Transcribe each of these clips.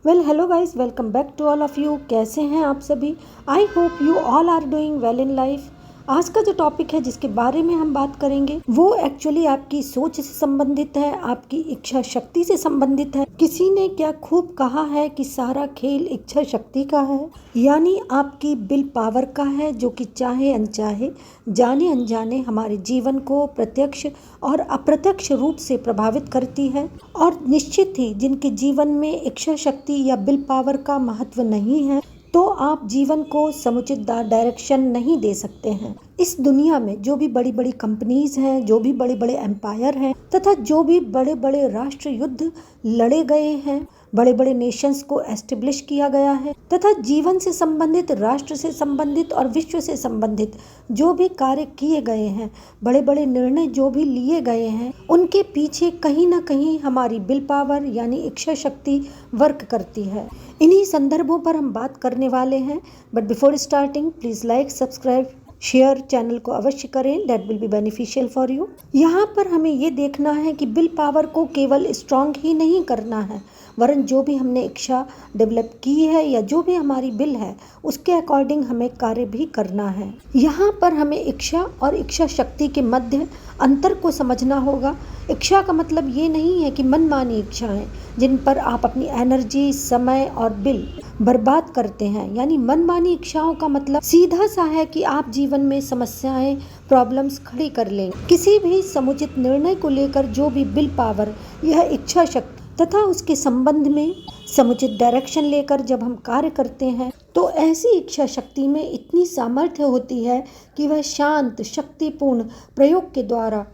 Hello guys, welcome back to all of you. कैसे हैं आप सभी? I hope you all are doing well in life. आज का जो टॉपिक है जिसके बारे में हम बात करेंगे वो एक्चुअली आपकी सोच से संबंधित है, आपकी इच्छा शक्ति से संबंधित है। किसी ने क्या खूब कहा है कि सारा खेल इच्छा शक्ति का है, यानी आपकी विल पावर का है, जो कि चाहे अनचाहे, जाने अनजाने हमारे जीवन को प्रत्यक्ष और अप्रत्यक्ष रूप से प्रभावित करती है। और निश्चित ही जिनके जीवन में इच्छा शक्ति या विल पावर का महत्व नहीं है तो आप जीवन को समुचित डायरेक्शन नहीं दे सकते हैं। इस दुनिया में जो भी बड़ी बड़ी कंपनीज हैं, जो भी बड़े बड़े एम्पायर हैं तथा जो भी बड़े बड़े राष्ट्र युद्ध लड़े गए हैं, बड़े बड़े नेशंस को एस्टेब्लिश किया गया है तथा जीवन से संबंधित, राष्ट्र से संबंधित और विश्व से संबंधित जो भी कार्य किए गए हैं, बड़े बड़े निर्णय जो भी लिए गए हैं, उनके पीछे कहीं ना कहीं हमारी विल पावर यानी इच्छा शक्ति वर्क करती है। इन्हीं संदर्भों पर हम बात करने वाले हैं। But before starting please like, subscribe, share, channel को अवश्य करें, that will be beneficial for you. यहाँ पर हमें ये देखना है कि विल पावर को केवल स्ट्रांग ही नहीं करना है, वरन जो भी हमने इच्छा डेवलप की है या जो भी हमारी विल है उसके अकॉर्डिंग हमें कार्य भी करना है। यहाँ पर हमें इच्छा और इच्छा शक्ति के मध्य अंतर को समझना होगा। इच्छा का मतलब ये नहीं है कि मनमानी इच्छाएं जिन पर आप अपनी एनर्जी, समय और विल बर्बाद करते हैं, यानी मनमानी इच्छाओं का मतलब सीधा सा है कि आप जीवन में समस्याएं, प्रॉब्लम्स खड़ी कर लेंगे। किसी भी समुचित निर्णय को लेकर जो भी विल पावर, यह इच्छा शक्ति तथा उसके संबंध में समुचित डायरेक्शन लेकर जब हम कार्य करते हैं तो ऐसी इच्छा शक्ति में इतनी सामर्थ्य होती है कि वह शांत, शक्तिपूर्ण प्रयोग के द्वारा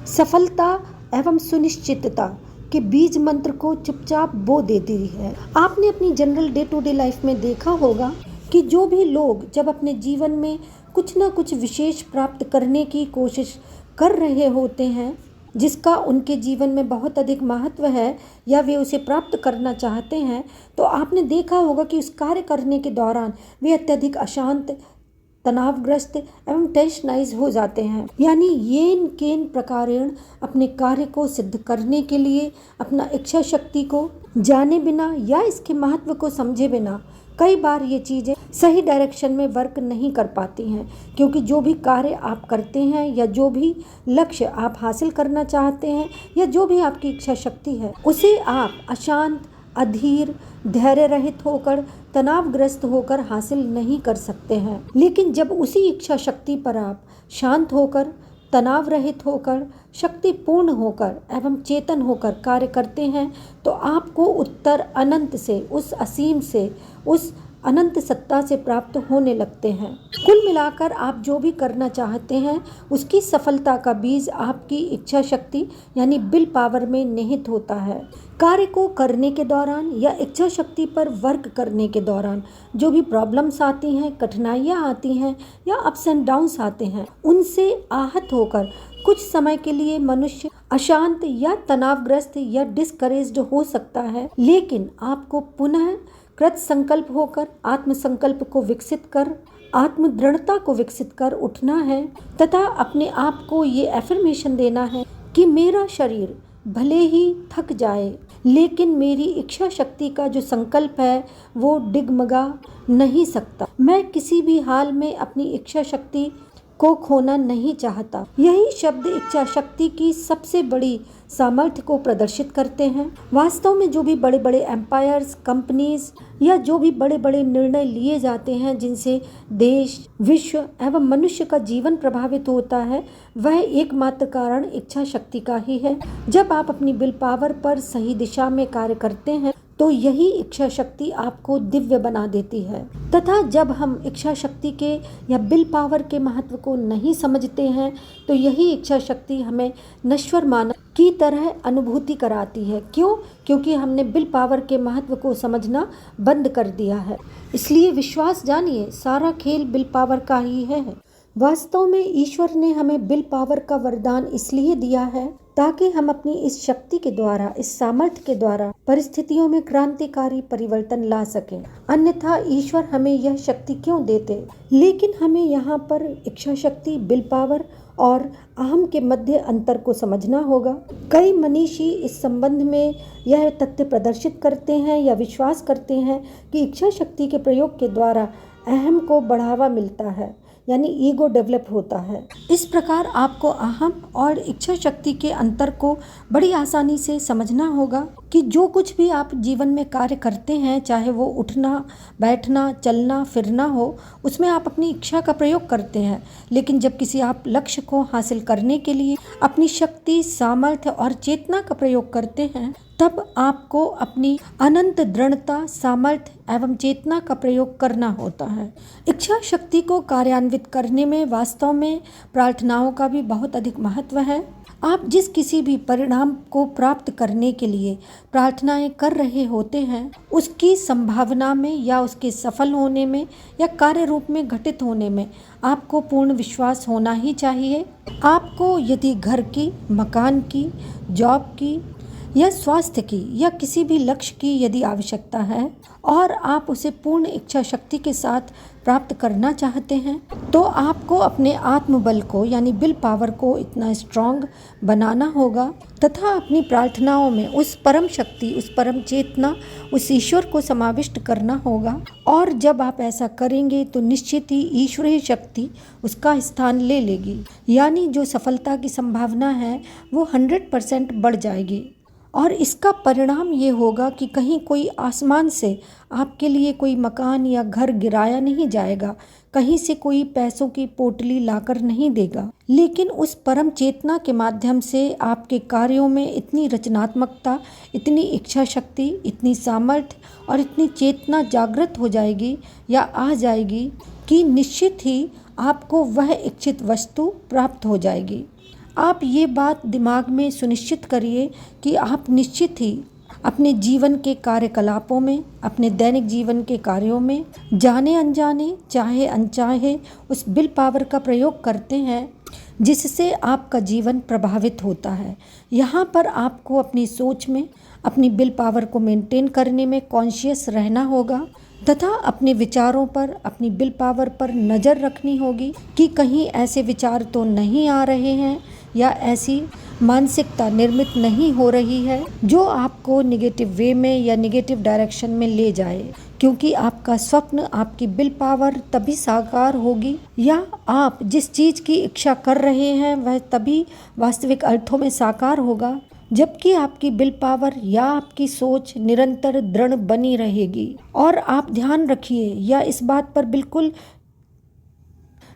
सफलता एवं सुनिश्चितता के बीज मंत्र को चुपचाप बो देती है। आपने अपनी general day to day life में देखा होगा कि जो भी लोग जब अपने जीवन में कुछ ना कुछ विशेष प्राप्त करने की कोशिश कर रहे होते हैं, जिसका उनके जीवन में बहुत अधिक महत्व है या वे उसे प्राप्त करना चाहते हैं, तो आपने देखा होगा कि उस कार्य करने के दौरान वे अत्यधिक अशांत, तनावग्रस्त एवं टेंशनाइज हो जाते हैं। यानी येन केन प्रकारेण अपने कार्य को सिद्ध करने के लिए अपना इच्छा शक्ति को जाने बिना या इसके महत्व को समझे बिना कई बार ये चीज़ें सही डायरेक्शन में वर्क नहीं कर पाती हैं, क्योंकि जो भी कार्य आप करते हैं या जो भी लक्ष्य आप हासिल करना चाहते हैं या जो भी आपकी इच्छा शक्ति है उसे आप अशांत, अधीर, धैर्य रहित होकर, तनावग्रस्त होकर हासिल नहीं कर सकते हैं। लेकिन जब उसी इच्छा शक्ति पर आप शांत होकर, तनाव रहित होकर, शक्तिपूर्ण होकर एवं चेतन होकर कार्य करते हैं तो आपको उत्तर अनंत से, उस असीम से, उस अनंत सत्ता से प्राप्त होने लगते हैं। कुल मिलाकर आप जो भी करना चाहते हैं उसकी सफलता का बीज आपकी इच्छा शक्ति यानी विल पावर में निहित होता है। कार्य को करने के दौरान या इच्छा शक्ति पर वर्क करने के दौरान जो भी प्रॉब्लम्स आती हैं, कठिनाइयाँ आती हैं या अप्स एंड डाउन्स आते हैं, उनसे आहत होकर कुछ समय के लिए मनुष्य अशांत या तनावग्रस्त या डिस्करेज्ड हो सकता है, लेकिन आपको पुनः कृत संकल्प होकर आत्मसंकल्प को विकसित कर, आत्म दृढ़ता को विकसित कर उठना है तथा अपने आप को ये एफर्मेशन देना है कि मेरा शरीर भले ही थक जाए लेकिन मेरी इच्छा शक्ति का जो संकल्प है वो डिगमगा नहीं सकता। मैं किसी भी हाल में अपनी इच्छा शक्ति को खोना नहीं चाहता। यही शब्द इच्छा शक्ति की सबसे बड़ी सामर्थ्य को प्रदर्शित करते हैं। वास्तव में जो भी बड़े बड़े एम्पायर्स, कंपनीज या जो भी बड़े बड़े निर्णय लिए जाते हैं जिनसे देश, विश्व एवं मनुष्य का जीवन प्रभावित होता है, वह एकमात्र कारण इच्छा शक्ति का ही है। जब आप अपनी विल पावर पर सही दिशा में कार्य करते हैं तो यही इच्छा शक्ति आपको दिव्य बना देती है। तथा जब हम इच्छा शक्ति के या विल पावर के महत्व को नहीं समझते हैं तो यही इच्छा शक्ति हमें नश्वर मानव की तरह अनुभूति कराती है। क्यों? क्योंकि हमने विल पावर के महत्व को समझना बंद कर दिया है। इसलिए विश्वास जानिए, सारा खेल विल पावर का ही है। वास्तव में ईश्वर ने हमें विल पावर का वरदान इसलिए दिया है ताकि हम अपनी इस शक्ति के द्वारा, इस सामर्थ्य के द्वारा परिस्थितियों में क्रांतिकारी परिवर्तन ला सकें। अन्यथा ईश्वर हमें यह शक्ति क्यों देते? लेकिन हमें यहाँ पर इच्छा शक्ति, विल पावर और अहम के मध्य अंतर को समझना होगा। कई मनीषी इस संबंध में यह तथ्य प्रदर्शित करते हैं या विश्वास करते हैं कि इच्छा शक्ति के प्रयोग के द्वारा अहम को बढ़ावा मिलता है, यानी ईगो डेवलप होता है। इस प्रकार आपको अहम और इच्छा शक्ति के अंतर को बड़ी आसानी से समझना होगा कि जो कुछ भी आप जीवन में कार्य करते हैं, चाहे वो उठना, बैठना, चलना, फिरना हो, उसमें आप अपनी इच्छा का प्रयोग करते हैं। लेकिन जब किसी आप लक्ष्य को हासिल करने के लिए अपनी शक्ति, सामर्थ्य और चेतना का प्रयोग करते हैं, तब आपको अपनी अनंत दृढ़ता, सामर्थ्य एवं चेतना का प्रयोग करना होता है। इच्छा शक्ति को कार्यान्वित करने में वास्तव में प्रार्थनाओं का भी बहुत अधिक महत्व है। आप जिस किसी भी परिणाम को प्राप्त करने के लिए प्रार्थनाएं कर रहे होते हैं, उसकी संभावना में या उसके सफल होने में या कार्य रूप में घटित होने में आपको पूर्ण विश्वास होना ही चाहिए। आपको यदि घर की, मकान की, जॉब की या स्वास्थ्य की या किसी भी लक्ष्य की यदि आवश्यकता है और आप उसे पूर्ण इच्छा शक्ति के साथ प्राप्त करना चाहते हैं, तो आपको अपने आत्मबल को यानी विल पावर को इतना स्ट्रांग बनाना होगा तथा अपनी प्रार्थनाओं में उस परम शक्ति, उस परम चेतना, उस ईश्वर को समाविष्ट करना होगा। और जब आप ऐसा करेंगे तो निश्चित ही ईश्वरीय शक्ति उसका स्थान ले लेगी, यानी जो सफलता की संभावना है वो 100% बढ़ जाएगी। और इसका परिणाम ये होगा कि कहीं कोई आसमान से आपके लिए कोई मकान या घर गिराया नहीं जाएगा, कहीं से कोई पैसों की पोटली लाकर नहीं देगा, लेकिन उस परम चेतना के माध्यम से आपके कार्यों में इतनी रचनात्मकता, इतनी इच्छा शक्ति, इतनी सामर्थ्य और इतनी चेतना जागृत हो जाएगी या आ जाएगी कि निश्चित ही आपको वह इच्छित वस्तु प्राप्त हो जाएगी। आप ये बात दिमाग में सुनिश्चित करिए कि आप निश्चित ही अपने जीवन के कार्यकलापों में, अपने दैनिक जीवन के कार्यों में जाने अनजाने, चाहे अनचाहे उस विल पावर का प्रयोग करते हैं जिससे आपका जीवन प्रभावित होता है। यहाँ पर आपको अपनी सोच में अपनी विल पावर को मेंटेन करने में कॉन्शियस रहना होगा तथा अपने विचारों पर, अपनी विल पावर पर नज़र रखनी होगी कि कहीं ऐसे विचार तो नहीं आ रहे हैं या ऐसी मानसिकता निर्मित नहीं हो रही है जो आपको निगेटिव वे में या निगेटिव डायरेक्शन में ले जाए, क्योंकि आपका स्वप्न, आपकी विल पावर तभी साकार होगी या आप जिस चीज़ की इच्छा कर रहे हैं वह तभी वास्तविक अर्थों में साकार होगा जबकि आपकी विल पावर या आपकी सोच निरंतर दृढ़ बनी रहेगी। और आप ध्यान रखिए या इस बात पर बिल्कुल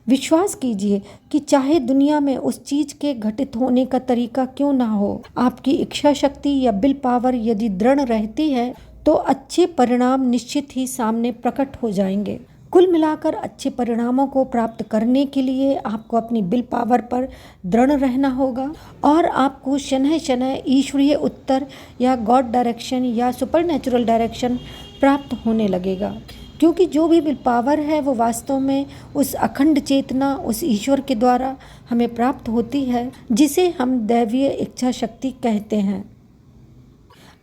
विश्वास कीजिए कि चाहे दुनिया में उस चीज़ के घटित होने का तरीका क्यों ना हो, आपकी इच्छा शक्ति या विल पावर यदि दृढ़ रहती है तो अच्छे परिणाम निश्चित ही सामने प्रकट हो जाएंगे। कुल मिलाकर अच्छे परिणामों को प्राप्त करने के लिए आपको अपनी विल पावर पर दृढ़ रहना होगा और आपको शनह शनह ईश्वरीय उत्तर या गॉड डायरेक्शन या सुपरनेचुरल डायरेक्शन प्राप्त होने लगेगा, क्योंकि जो भी विल पावर है वो वास्तव में उस अखंड चेतना, उस ईश्वर के द्वारा हमें प्राप्त होती है जिसे हम दैवीय इच्छा शक्ति कहते हैं।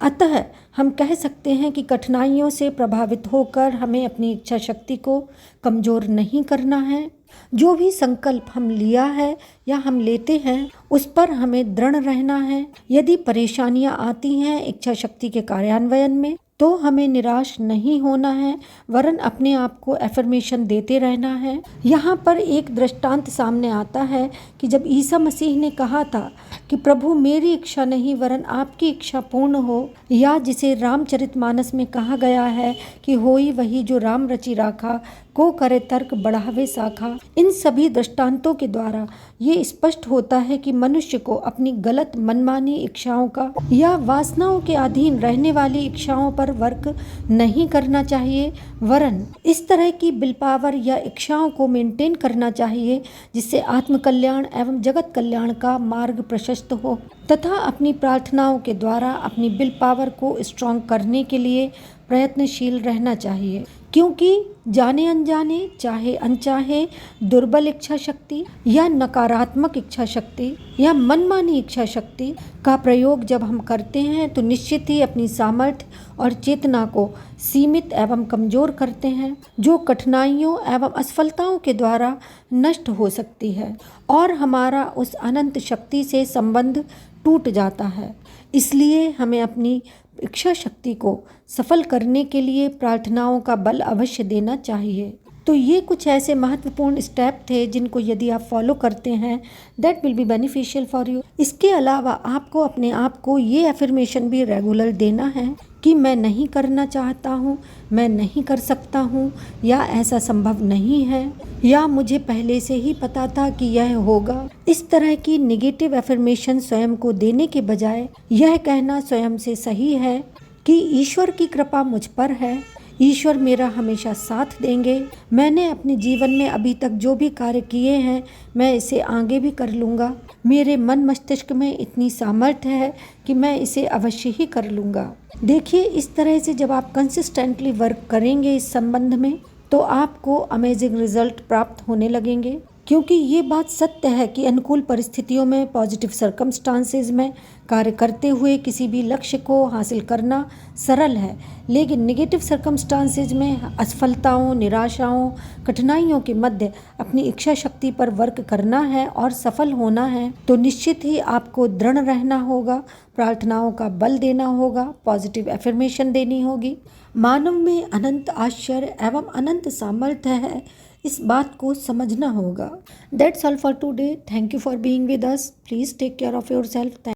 अतः हम कह सकते हैं कि कठिनाइयों से प्रभावित होकर हमें अपनी इच्छा शक्ति को कमज़ोर नहीं करना है। जो भी संकल्प हम लिया है या हम लेते हैं उस पर हमें दृढ़ रहना है। यदि परेशानियां आती हैं इच्छा शक्ति के कार्यान्वयन में तो हमें निराश नहीं होना है, वरन अपने आप को एफर्मेशन देते रहना है। यहाँ पर एक दृष्टांत सामने आता है कि जब ईसा मसीह ने कहा था कि प्रभु मेरी इच्छा नहीं वरन आपकी इच्छा पूर्ण हो, या जिसे रामचरितमानस में कहा गया है कि होई वही जो राम रचि राखा, को करे तर्क बढ़ावे शाखा। इन सभी दृष्टांतों के द्वारा ये स्पष्ट होता है कि मनुष्य को अपनी गलत मनमानी इच्छाओं का या वासनाओं के अधीन रहने वाली इच्छाओं पर वर्क नहीं करना चाहिए, वरन इस तरह की विल पावर या इच्छाओं को मेंटेन करना चाहिए जिससे आत्म कल्याण एवं जगत कल्याण का मार्ग प्रशस्त हो, तथा अपनी प्रार्थनाओं के द्वारा अपनी विल पावर को स्ट्रॉन्ग करने के लिए प्रयत्नशील रहना चाहिए, क्योंकि जाने अनजाने, चाहे अनचाहे, दुर्बल इच्छा शक्ति या नकारात्मक इच्छा शक्ति या मनमानी इच्छा शक्ति का प्रयोग जब हम करते हैं तो निश्चित ही अपनी सामर्थ्य और चेतना को सीमित एवं कमजोर करते हैं, जो कठिनाइयों एवं असफलताओं के द्वारा नष्ट हो सकती है और हमारा उस अनंत शक्ति से संबंध टूट जाता है। इसलिए हमें अपनी इच्छा शक्ति को सफल करने के लिए प्रार्थनाओं का बल अवश्य देना चाहिए। तो ये कुछ ऐसे महत्वपूर्ण स्टेप थे जिनको यदि आप फॉलो करते हैं that will be beneficial for you. इसके अलावा आपको अपने आप को ये अफर्मेशन भी रेगुलर देना है कि मैं नहीं करना चाहता हूँ, मैं नहीं कर सकता हूँ, या ऐसा संभव नहीं है, या मुझे पहले से ही पता था कि यह होगा। इस तरह की नेगेटिव अफर्मेशन स्वयं को देने के बजाय यह कहना स्वयं से सही है कि ईश्वर की कृपा मुझ पर है, ईश्वर मेरा हमेशा साथ देंगे, मैंने अपने जीवन में अभी तक जो भी कार्य किए हैं मैं इसे आगे भी कर लूँगा, मेरे मन मस्तिष्क में इतनी सामर्थ्य है कि मैं इसे अवश्य ही कर लूँगा। देखिए, इस तरह से जब आप कंसिस्टेंटली वर्क करेंगे इस संबंध में तो आपको अमेजिंग रिजल्ट प्राप्त होने लगेंगे, क्योंकि ये बात सत्य है कि अनुकूल परिस्थितियों में, पॉजिटिव सर्कमस्टांसेस में कार्य करते हुए किसी भी लक्ष्य को हासिल करना सरल है, लेकिन नेगेटिव सर्कमस्टांसेस में असफलताओं, निराशाओं, कठिनाइयों के मध्य अपनी इच्छा शक्ति पर वर्क करना है और सफल होना है तो निश्चित ही आपको दृढ़ रहना होगा, प्रार्थनाओं का बल देना होगा, पॉजिटिव एफर्मेशन देनी होगी। मानव में अनंत आश्चर्य एवं अनंत सामर्थ्य है, इस बात को समझना होगा। That's all for today. Thank you for being with us. Please take care of yourself.